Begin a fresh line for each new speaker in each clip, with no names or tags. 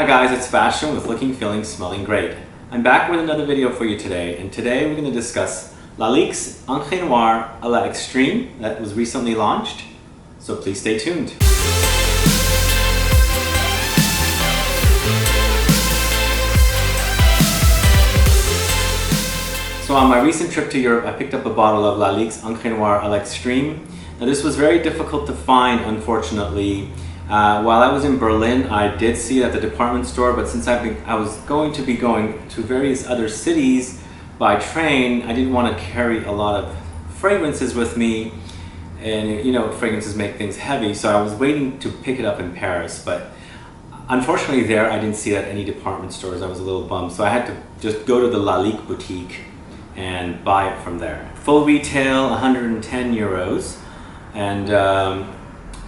Hi guys, it's Fashion with Looking, Feeling, Smelling Great. I'm back with another video for you today, and today we're going to discuss Lalique's Encre Noire L'Extreme that was recently launched, so please stay tuned. So on my recent trip to Europe, I picked up a bottle of Lalique's Encre Noire L'Extreme. Now this was very difficult to find, unfortunately. While I was in Berlin, I did see it at the department store, but since I was going to be going to various other cities by train, I didn't want to carry a lot of fragrances with me, and you know, fragrances make things heavy, so I was waiting to pick it up in Paris, but unfortunately there I didn't see it at any department stores. I was a little bummed, so I had to just go to the Lalique boutique and buy it from there. Full retail, 110 euros, and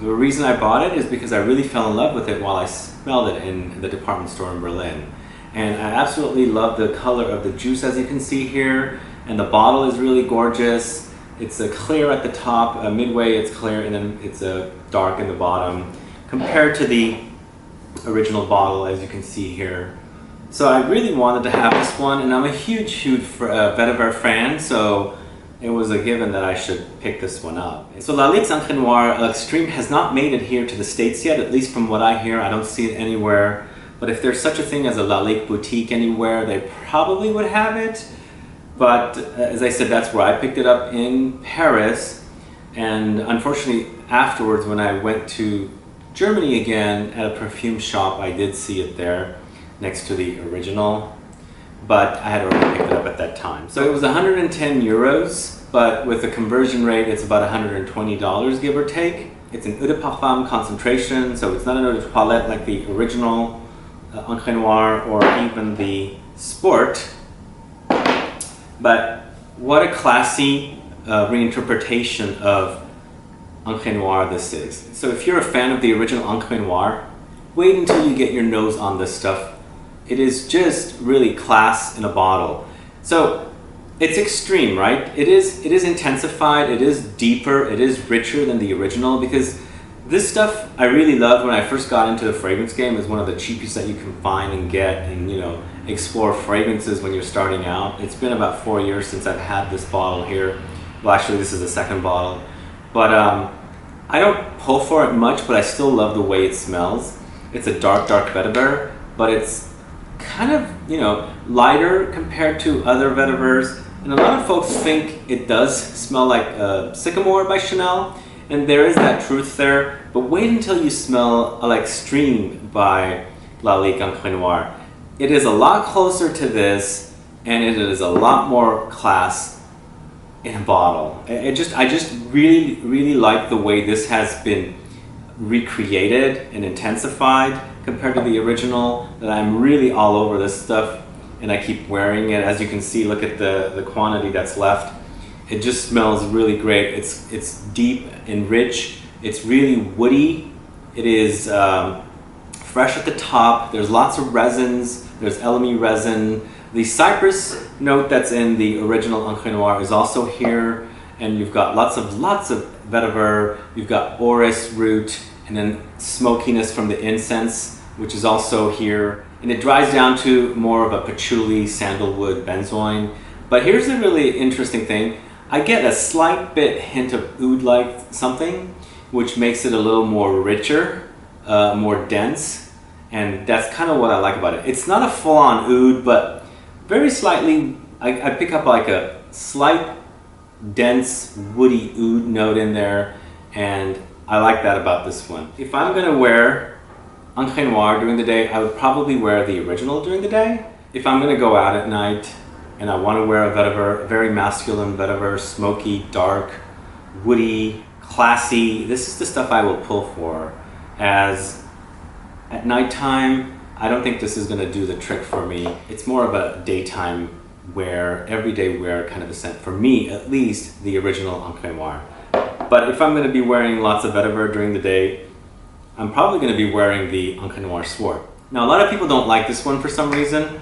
the reason I bought it is because I really fell in love with it while I smelled it in the department store in Berlin. And I absolutely love the color of the juice, as you can see here, and the bottle is really gorgeous. It's a clear at the top, midway it's clear, and then it's a dark in the bottom, compared to the original bottle, as you can see here. So I really wanted to have this one, and I'm a huge vetiver fan, so it was a given that I should pick this one up. So Lalique's Encre Noire L'Extreme has not made it here to the States yet, at least from what I hear. I don't see it anywhere. But if there's such a thing as a Lalique boutique anywhere, they probably would have it. But as I said, that's where I picked it up in Paris. And unfortunately, afterwards, when I went to Germany again at a perfume shop, I did see it there next to the original. But I had already picked it up at that time. So it was 110 euros, but with the conversion rate, it's about $120, give or take. It's an eau de parfum concentration, so it's not an eau de toilette like the original Encre Noire or even the Sport. But what a classy reinterpretation of Encre Noire this is. So if you're a fan of the original Encre Noire, wait until you get your nose on this stuff. It is just really class in a bottle. So it's extreme, right? It is intensified, it is deeper, it is richer than the original, because this stuff I really loved when I first got into the fragrance game. Is one of the cheapest that you can find and get, and you know, explore fragrances when you're starting out. It's been about 4 years since I've had this bottle here. Well, actually this is the second bottle, but I don't pull for it much, but I still love the way it smells. It's a dark vetiver, but it's kind of, you know, lighter compared to other vetivers, and a lot of folks think it does smell like Sycamore by Chanel, and there is that truth there, but wait until you smell L'Extreme by Lalique Encre Noire. It is a lot closer to this, and it is a lot more class in a bottle. I just really like the way this has been recreated and intensified compared to the original, that I'm really all over this stuff and I keep wearing it. As you can see, look at the quantity that's left. It just smells really great. It's deep and rich. It's really woody. It is fresh at the top. There's lots of resins. There's elemi resin. The cypress note that's in the original Encre Noire is also here, and you've got lots of vetiver. You've got orris root, and then smokiness from the incense, which is also here. And it dries down to more of a patchouli, sandalwood, benzoin. But here's the really interesting thing. I get a slight hint of oud-like something, which makes it a little more richer, more dense. And that's kind of what I like about it. It's not a full-on oud, but very slightly, I pick up like a slight, dense, woody oud note in there. And I like that about this one. If I'm gonna wear Encre Noire during the day, I would probably wear the original during the day. If I'm gonna go out at night and I wanna wear a vetiver, a very masculine vetiver, smoky, dark, woody, classy, this is the stuff I will pull for. As at nighttime, I don't think this is gonna do the trick for me. It's more of a daytime wear, everyday wear kind of a scent. For me, at least, the original Encre Noire. But if I'm going to be wearing lots of vetiver during the day, I'm probably going to be wearing the Encre Noire Sport. Now, a lot of people don't like this one for some reason,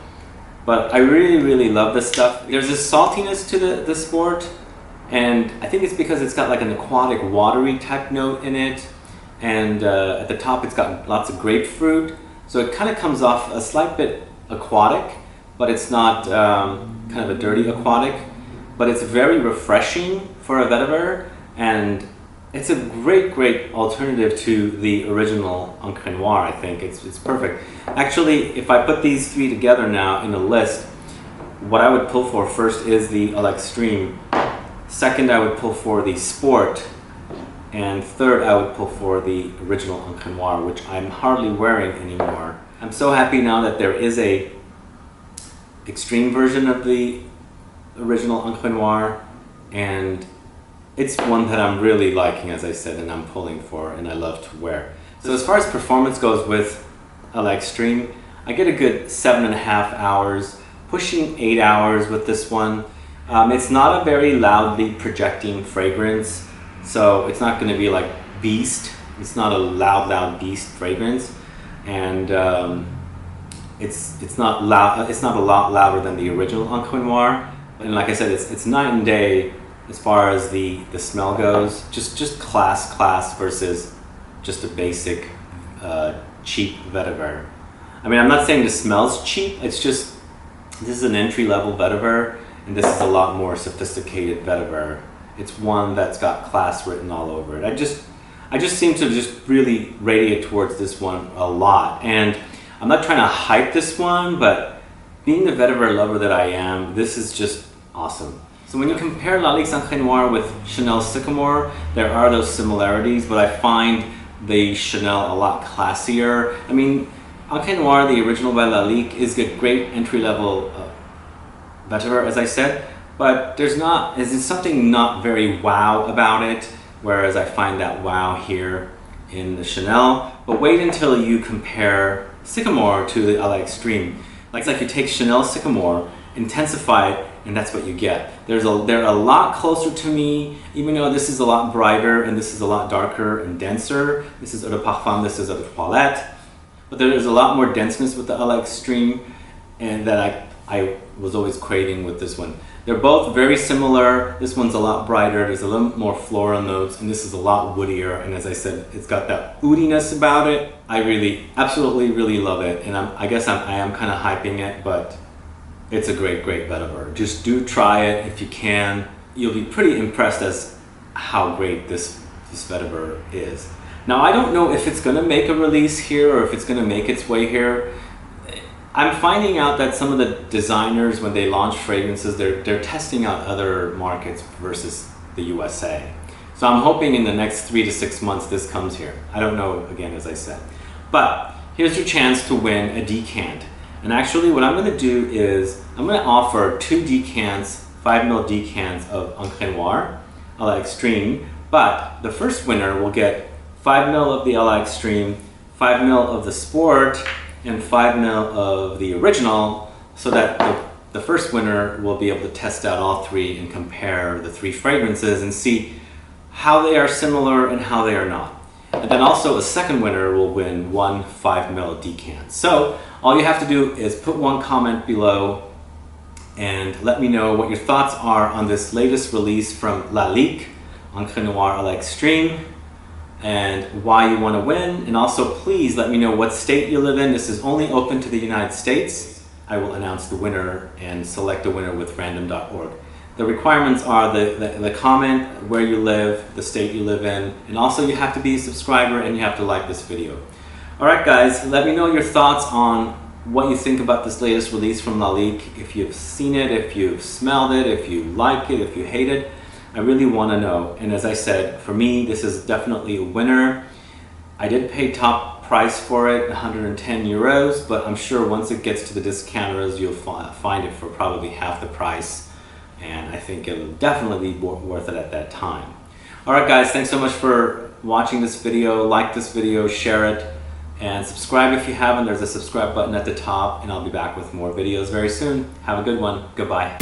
but I really love this stuff. There's this saltiness to the Sport, and I think it's because it's got like an aquatic, watery type note in it, and at the top it's got lots of grapefruit. So it kind of comes off a slight bit aquatic, but it's not kind of a dirty aquatic, but it's very refreshing for a vetiver, and it's a great alternative to the original Encre Noire. I think it's perfect. Actually, if I put these three together now in a list, what I would pull for first is the L'Extreme. Second, I would pull for the Sport. And third, I would pull for the original Encre Noire, which I'm hardly wearing anymore. I'm so happy now that there is a extreme version of the original Encre Noire, and it's one that I'm really liking, as I said, and I'm pulling for and I love to wear. So as far as performance goes with L'Extreme, I get a good 7.5 hours, pushing 8 hours with this one. It's not a very loudly projecting fragrance, so it's not going to be like Beast. It's not a loud Beast fragrance, and it's not loud. It's not a lot louder than the original Encre Noire. And like I said, it's night and day as far as the smell goes. Just class versus just a basic cheap vetiver. I mean, I'm not saying the smell's cheap. It's just this is an entry-level vetiver, and this is a lot more sophisticated vetiver. It's one that's got class written all over it. I just seem to just really radiate towards this one a lot. And I'm not trying to hype this one, but being the vetiver lover that I am, this is just awesome. So when you compare Lalique Encre Noire with Chanel Sycamore, there are those similarities, but I find the Chanel a lot classier. I mean, Encre Noire, the original by Lalique, is a great entry-level vetiver, as I said, but there's something not very wow about it, whereas I find that wow here in the Chanel. But wait until you compare Sycamore to the L'Extreme. It's like you take Chanel Sycamore, intensify it, and that's what you get. They're a lot closer to me, even though this is a lot brighter and this is a lot darker and denser. This is Eau de Parfum, this is Eau de Toilette. But there's a lot more denseness with the L'Extreme, and that I was always craving with this one. They're both very similar. This one's a lot brighter, there's a little more floral notes, and this is a lot woodier, and as I said, it's got that woodiness about it. I absolutely really love it, and I guess I am kind of hyping it, but it's a great vetiver. Just do try it if you can. You'll be pretty impressed as how great this vetiver is. Now, I don't know if it's gonna make a release here or if it's gonna make its way here. I'm finding out that some of the designers, when they launch fragrances, they're testing out other markets versus the USA. So I'm hoping in the next 3 to 6 months this comes here. I don't know, again, as I said. But here's your chance to win a decant. And actually what I'm gonna do is, I'm gonna offer 2 decants, 5 ml decants of Encre Noire, L'Extreme, but the first winner will get 5 ml of the L'Extreme, 5 ml of the Sport, and 5 ml of the original, so that the first winner will be able to test out all 3 and compare the 3 fragrances and see how they are similar and how they are not. And then also a second winner will win 1 5 ml decant. So all you have to do is put one comment below and let me know what your thoughts are on this latest release from Lalique Encre Noire L'Extreme, and why you want to win. And also please let me know what state you live in. This is only open to the United States. I will announce the winner and select a winner with random.org. The requirements are the comment, where you live, the state you live in, and also you have to be a subscriber and you have to like this video. Alright guys, let me know your thoughts on what you think about this latest release from Lalique. If you've seen it, if you've smelled it, if you like it, if you hate it. I really want to know. And as I said, for me, this is definitely a winner. I did pay top price for it, 110 euros, but I'm sure once it gets to the discounters, you'll find it for probably half the price. And I think it'll definitely be worth it at that time. Alright guys, thanks so much for watching this video. Like this video, share it, and subscribe if you haven't. There's a subscribe button at the top, and I'll be back with more videos very soon. Have a good one. Goodbye.